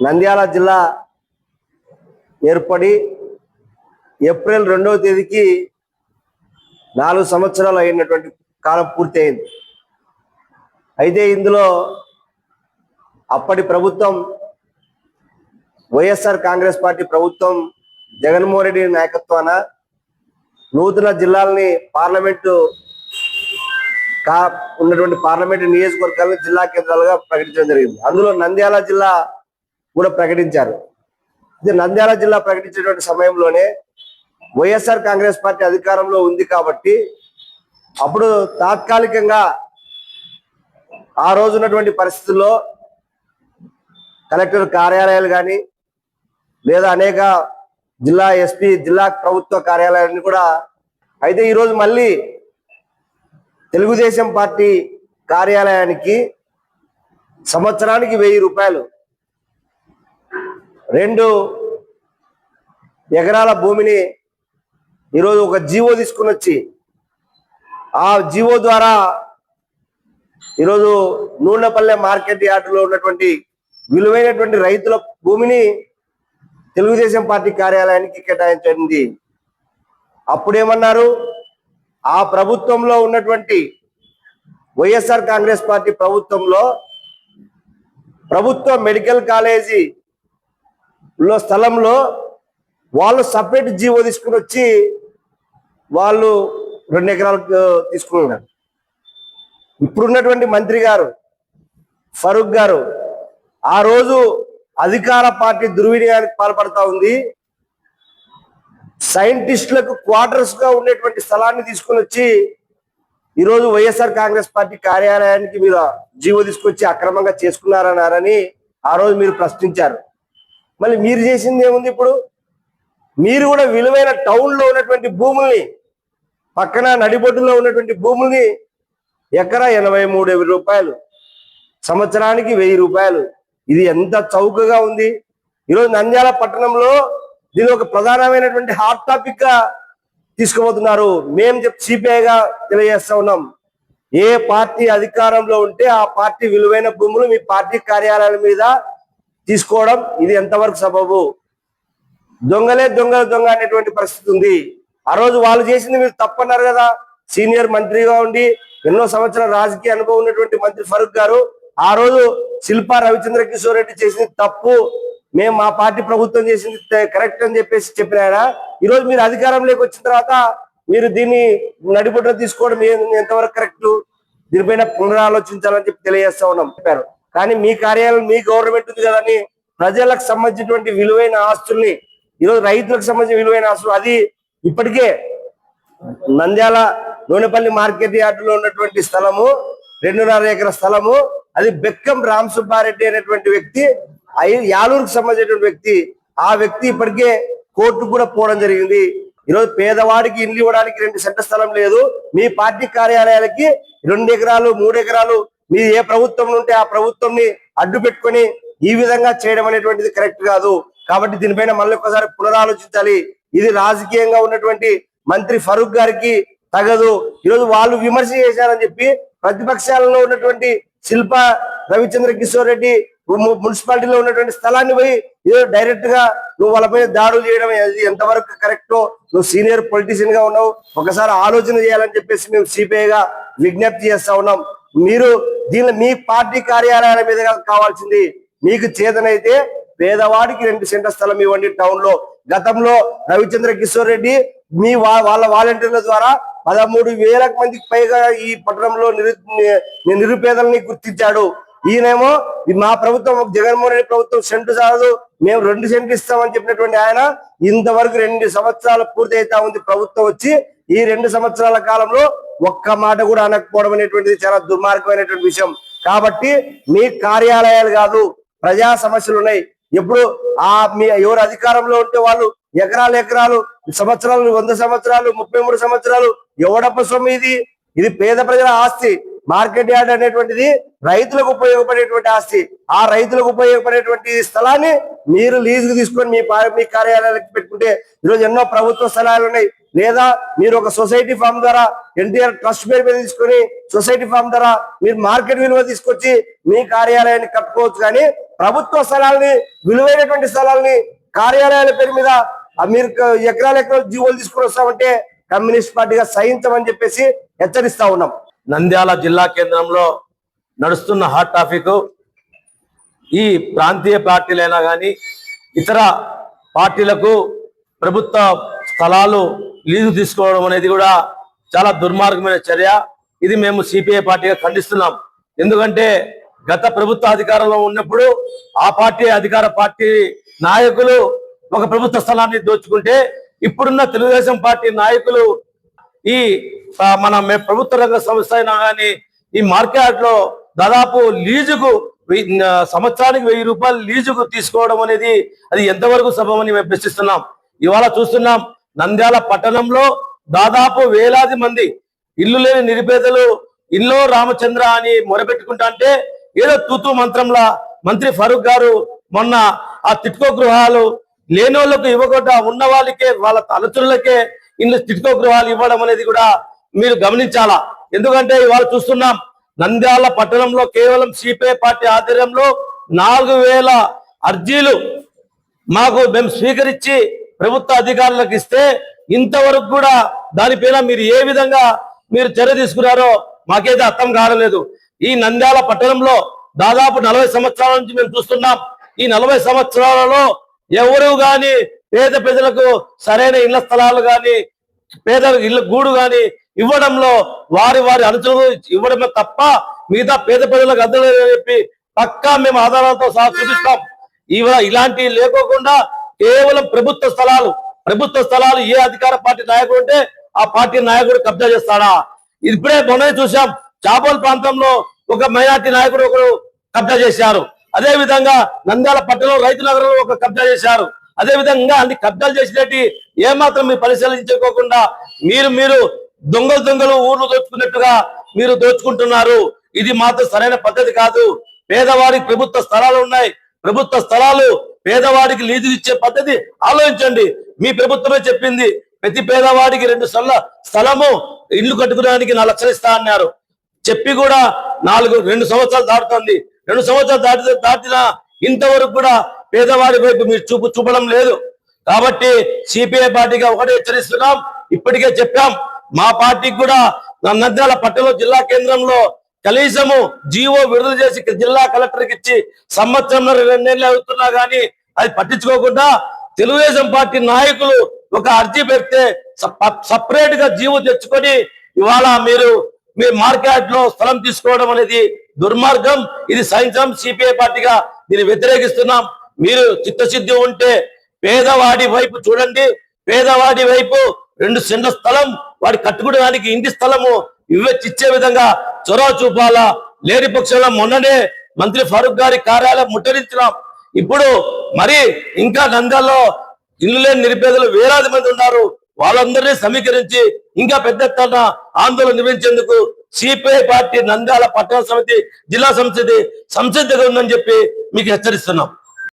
నంద్యాల జిల్లా ఏర్పడి ఏప్రిల్ 2వ తేదీకి 4 సంవత్సరాలు అయినటువంటి కాలం పూర్తి అయింది. అయితే ఇందులో అప్పటి ప్రభుత్వం వైఎస్ఆర్ కాంగ్రెస్ పార్టీ ప్రభుత్వం జగన్మోహన్ రెడ్డి నాయకత్వాన నూతన జిల్లాలని ఉన్నటువంటి పార్లమెంటు నియోజకవర్గాలను జిల్లా కేంద్రాలుగా ప్రకటించడం జరిగింది. అందులో నంద్యాల జిల్లా కూడా ప్రకటించారు. నంద్యాల జిల్లా ప్రకటించేటువంటి సమయంలోనే వైఎస్ఆర్ కాంగ్రెస్ పార్టీ అధికారంలో ఉంది కాబట్టి అప్పుడు తాత్కాలికంగా ఆ రోజు ఉన్నటువంటి పరిస్థితుల్లో కలెక్టర్ కార్యాలయాలు కానీ లేదా అనేక జిల్లా ఎస్పీ జిల్లా ప్రభుత్వ కార్యాలయాన్ని కూడా అయితే ఈరోజు మళ్ళీ తెలుగుదేశం పార్టీ కార్యాలయానికి సంవత్సరానికి 1000 రూపాయలు 2 ఎకరాల భూమిని ఈరోజు ఒక జీవో తీసుకుని వచ్చి ఆ జీవో ద్వారా ఈరోజు నూనెపల్లె మార్కెట్ యార్డులో ఉన్నటువంటి విలువైనటువంటి రైతుల భూమిని తెలుగుదేశం పార్టీ కార్యాలయానికి కేటాయించింది. అప్పుడేమన్నారు, ఆ ప్రభుత్వంలో ఉన్నటువంటి వైఎస్ఆర్ కాంగ్రెస్ పార్టీ ప్రభుత్వంలో ప్రభుత్వ మెడికల్ కాలేజీలో స్థలంలో వాళ్ళు సపరేట్ జీవో తీసుకుని వచ్చి వాళ్ళు 2 ఎకరాలకు తీసుకున్నారు. ఇప్పుడున్నటువంటి మంత్రి గారు ఫరూక్ గారు ఆ రోజు అధికార పార్టీ దుర్వినియోగానికి పాల్పడతా ఉంది. సైంటిస్టులకు క్వార్టర్స్ గా ఉండేటువంటి స్థలాన్ని తీసుకుని వచ్చి ఈరోజు వైఎస్ఆర్ కాంగ్రెస్ పార్టీ కార్యాలయానికి మీరు జీవో తీసుకొచ్చి అక్రమంగా చేసుకున్నారన్నారని ఆ రోజు మీరు ప్రశ్నించారు. మళ్ళీ మీరు చేసింది ఏముంది? ఇప్పుడు మీరు కూడా విలువైన టౌన్ లో ఉన్నటువంటి భూముల్ని, పక్కన నడిబొడ్డులో ఉన్నటువంటి భూముల్ని ఎకరా 83,000 రూపాయలు, సంవత్సరానికి 1000 రూపాయలు, ఇది ఎంత చౌకగా ఉంది. ఈరోజు నంద్యాల పట్టణంలో దీని ఒక ప్రధానమైనటువంటి హాట్ టాపిక్ గా తీసుకుపోతున్నారు. మేము సిపిఐగా తెలియజేస్తా ఉన్నాం, ఏ పార్టీ అధికారంలో ఉంటే ఆ పార్టీ విలువైన భూములు మీ పార్టీ కార్యాలయాల మీద తీసుకోవడం ఇది ఎంతవరకు సబబు? దొంగ అనేటువంటి పరిస్థితి ఉంది. ఆ రోజు వాళ్ళు చేసింది మీరు తప్పన్నారు కదా. సీనియర్ మంత్రిగా ఉండి ఎన్నో సంవత్సరాల రాజకీయ అనుభవం ఉన్నటువంటి మంత్రి ఫరూక్ గారు ఆ రోజు శిల్పా రవిచంద్ర కిషోర్ రెడ్డి చేసింది తప్పు, మేము మా పార్టీ ప్రభుత్వం చేసింది కరెక్ట్ అని చెప్పేసి చెప్పిన ఆయన ఈరోజు మీరు అధికారంలోకి వచ్చిన తర్వాత మీరు దీన్ని నడిబొట్టున తీసుకోవడం ఎంతవరకు కరెక్ట్? దీనిపైన పునరాలోచించాలని చెప్పి తెలియజేస్తా ఉన్నాం చెప్పారు. కానీ మీ కార్యాలయం మీ గవర్నమెంట్ ఉంది కదని ప్రజలకు సంబంధించినటువంటి విలువైన ఆస్తుల్ని, ఈరోజు రైతులకు సంబంధించిన విలువైన ఆస్తులు, అది ఇప్పటికే నంద్యాల నూనెపల్లి మార్కెట్ యార్డులో ఉన్నటువంటి స్థలము 2.5 ఎకరాల స్థలము, అది బెక్కం రామ్ సుబ్బారెడ్డి అనేటువంటి వ్యక్తి, యాలూరుకు సంబంధించినటువంటి వ్యక్తి, ఆ వ్యక్తి ఇప్పటికే కోర్టుకు కూడా పోవడం జరిగింది. ఈరోజు పేదవాడికి ఇల్లు ఇవ్వడానికి 2 సెంట్ల స్థలం లేదు. మీ పార్టీ కార్యాలయాలకి 2 ఎకరాలు 3 ఎకరాలు మీ ఏ ప్రభుత్వం ఉంటే ఆ ప్రభుత్వంని అడ్డు పెట్టుకొని ఈ విధంగా చేయడం అనేటువంటిది కరెక్ట్ కాదు. కాబట్టి దీనిపైన మళ్ళీ ఒకసారి పునరాలోచించాలి. ఇది రాజకీయంగా ఉన్నటువంటి మంత్రి ఫరూక్ గారికి తగదు. ఈరోజు వాళ్ళు విమర్శ చేశారని చెప్పి ప్రతిపక్షాలలో ఉన్నటువంటి శిల్పా రవిచంద్ర కిషోర్ రెడ్డి మున్సిపాలిటీలో ఉన్నటువంటి స్థలాన్ని పోయి ఏదో డైరెక్ట్ గా నువ్వు వాళ్ళపై దాడులు చేయడం ఎంతవరకు కరెక్టో, నువ్వు సీనియర్ పొలిటీషియన్ గా ఉన్నావు, ఒకసారి ఆలోచన చేయాలని చెప్పేసి మేము సిపిఐగా విజ్ఞప్తి చేస్తా ఉన్నాం. మీరు దీనిలో మీ పార్టీ కార్యాలయాల మీద కావాల్సింది, మీకు చేతనైతే పేదవాడికి 2 సెంట్ల స్థలం ఇవ్వండి టౌన్ లో. గతంలో రవిచంద్ర కిషోర్ రెడ్డి మీ వాళ్ళ వాలంటీర్ల ద్వారా 13,000 మందికి పైగా ఈ పట్టణంలో నిరుపేదల్ని గుర్తించాడు. ఈయనేమో మా ప్రభుత్వం జగన్మోహన్ రెడ్డి ప్రభుత్వం సెంటు చాలదు, మేము 2 సెంట్లు ఇస్తామని చెప్పినటువంటి ఆయన ఇంతవరకు 2 సంవత్సరాలు పూర్తి అవుతా ఉంది ప్రభుత్వం వచ్చి. ఈ 2 సంవత్సరాల కాలంలో ఒక్క మాట కూడా అనకపోవడం అనేటువంటిది చాలా దుర్మార్గమైనటువంటి విషయం. కాబట్టి మీ కార్యాలయాలు కాదు, ప్రజా సమస్యలు ఉన్నాయి. ఎప్పుడు మీ ఎవరు అధికారంలో ఉంటే వాళ్ళు ఎకరాలు సంవత్సరాలు 100 సంవత్సరాలు 33 సంవత్సరాలు ఎవడప్ప సొమ్ము ఇది పేద ప్రజల ఆస్తి. మార్కెట్ యార్డ్ అనేటువంటిది రైతులకు ఉపయోగపడేటువంటి ఆస్తి. ఆ రైతులకు ఉపయోగపడేటువంటి స్థలాన్ని మీరు లీజుకు తీసుకొని మీ కార్యాలయాలకు పెట్టుకుంటే ఈరోజు ఎన్నో ప్రభుత్వ స్థలాలు ఉన్నాయి. లేదా మీరు ఒక సొసైటీ ఫామ్ ద్వారా ఎన్టీఆర్ ట్రస్ట్ పేరు మీద తీసుకొని సొసైటీ ఫామ్ ద్వారా మీరు మార్కెట్ విలువ తీసుకొచ్చి మీ కార్యాలయాన్ని కట్టుకోవచ్చు. కానీ ప్రభుత్వ స్థలాల్ని, విలువైనటువంటి స్థలాల్ని కార్యాలయాల పేరు మీద మీరు ఎకరాల జీవోలు తీసుకుని వస్తామంటే కమ్యూనిస్ట్ పార్టీగా సహించమని చెప్పేసి హెచ్చరిస్తా ఉన్నాం. నంద్యాల జిల్లా కేంద్రంలో నడుస్తున్న హాట్ టాపిక్ ఈ ప్రాంతీయ పార్టీలైనా కానీ ఇతర పార్టీలకు ప్రభుత్వ స్థలాలు లీజు తీసుకోవడం అనేది కూడా చాలా దుర్మార్గమైన చర్య. ఇది మేము సిపిఐ పార్టీగా ఖండిస్తున్నాం. ఎందుకంటే గత ప్రభుత్వ అధికారంలో ఉన్నప్పుడు ఆ పార్టీ అధికార పార్టీ నాయకులు ఒక ప్రభుత్వ స్థలాన్ని దోచుకుంటే ఇప్పుడున్న తెలుగుదేశం పార్టీ నాయకులు ఈ మన ప్రభుత్వ రంగ సంస్థ అయినా కానీ ఈ మార్కెట్ లో దాదాపు లీజుకు సంవత్సరానికి 1000 రూపాయలు లీజుకు తీసుకోవడం అనేది అది ఎంతవరకు సబబని మేము ప్రశ్నిస్తున్నాం. ఇవాళ చూస్తున్నాం నంద్యాల పట్టణంలో దాదాపు వేలాది మంది ఇల్లు లేని నిరుపేదలు ఇల్లో రామచంద్ర అని మొరపెట్టుకుంటా అంటే ఏదో తూతూ మంత్రంలా మంత్రి ఫరూక్ గారు మొన్న ఆ టిట్కో గృహాలు లేని వాళ్ళకు ఇవ్వకుండా ఉన్న వాళ్ళకే వాళ్ళ తలచులకే ఇల్లు టిట్కో గృహాలు ఇవ్వడం అనేది కూడా మీరు గమనించాలా. ఎందుకంటే ఇవాళ చూస్తున్నాం నంద్యాల పట్టణంలో కేవలం సిపిఐ పార్టీ ఆధ్వర్యంలో 4000 అర్జీలు మేము స్వీకరించి ప్రభుత్వ అధికారులకు ఇస్తే ఇంతవరకు కూడా దానిపైన మీరు ఏ విధంగా మీరు చర్య తీసుకున్నారో మాకైతే అర్థం కావలేదు. ఈ నంద్యాల పట్టణంలో దాదాపు 40 సంవత్సరాల నుంచి మేము చూస్తున్నాం. ఈ 40 సంవత్సరాలలో ఎవరు గాని పేద ప్రజలకు సరైన ఇళ్ల స్థలాలు గాని పేద ఇళ్ల గూడు గాని ఇవ్వడంలో వారి అనుచరులు ఇవ్వడమే తప్ప మిగతా పేద ప్రజలకు అందలేదని చెప్పి పక్కా మేము ఆధారాలతో సహా చూపిస్తాం. ఇలాంటివి లేకోకుండా కేవలం ప్రభుత్వ స్థలాలు ఏ అధికార పార్టీ నాయకుడు ఉంటే ఆ పార్టీ నాయకుడు కబ్జా చేస్తాడా? ఇప్పుడే మొన్న చూసాం చాపోల్ ప్రాంతంలో ఒక మైనార్టీ నాయకుడు ఒకరు కబ్జా చేశారు. అదే విధంగా నంద్యాల పట్టణంలో రైతు నగరంలో ఒక కబ్జా చేశారు. అదే విధంగా అన్ని కబ్జాలు చేసినట్టు ఏమాత్రం మీరు పరిశీలించుకోకుండా మీరు దొంగలు ఊర్లు దోచుకున్నట్టుగా మీరు దోచుకుంటున్నారు. ఇది మాత్రం సరైన పద్ధతి కాదు. పేదవాడికి ప్రభుత్వ స్థలాలు ఉన్నాయి. ప్రభుత్వ స్థలాలు పేదవాడికి లీజు ఇచ్చే పద్ధతి ఆలోచించండి. మీ ప్రభుత్వమే చెప్పింది ప్రతి పేదవాడికి 2 స్థలము ఇల్లు కట్టుకోవడానికి 4 లక్షలు ఇస్తా అన్నారు. చెప్పి కూడా 2 సంవత్సరాలు దాటుతుంది. 2 సంవత్సరాలు దాటినా ఇంతవరకు కూడా పేదవాడి వైపు మీరు చూపడం లేదు. కాబట్టి సిపిఐ పార్టీగా ఒకటే హెచ్చరిస్తున్నాం. ఇప్పటికే చెప్పాం మా పార్టీకి కూడా నంద్యాల పట్టణంలో జిల్లా కేంద్రంలో కనీసము జీవో విడుదల చేసి జిల్లా కలెక్టర్కి ఇచ్చి సంవత్సరంలో 2 నెలలు అవుతున్నా గానీ అది పట్టించుకోకుండా తెలుగుదేశం పార్టీ నాయకులు ఒక అర్జీ పెడితే సపరేట్ గా జీవో తెచ్చుకొని ఇవాళ మీరు మార్కెట్ లో స్థలం తీసుకోవడం అనేది దుర్మార్గం. ఇది సహించం. సిపిఐ పార్టీగా దీన్ని వ్యతిరేకిస్తున్నాం. మీరు చిత్తశుద్ధి ఉంటే పేదవాడి వైపు చూడండి. పేదవాడి వైపు 2 సెంట్ల స్థలం వాడి కట్టుకోవడానికి ఇంటి స్థలము ఇచ్చే విధంగా చొరవ చూపాలా. లేని పక్షంలో మొన్ననే మంత్రి ఫరూక్ గారి కార్యాలయం ముట్టడించినాం. ఇప్పుడు మరి ఇంకా నంద్యాలలో ఇల్లు లేని నిరుపేదలు వేలాది మంది ఉన్నారు. వాళ్ళందరినీ సమీకరించి ఇంకా పెద్ద ఎత్తున ఆందోళన నిర్వహించేందుకు సిపిఐ పార్టీ నంద్యాల పట్టణ సమితి జిల్లా సంసిద్ధిగా ఉందని చెప్పి మీకు హెచ్చరిస్తున్నాం.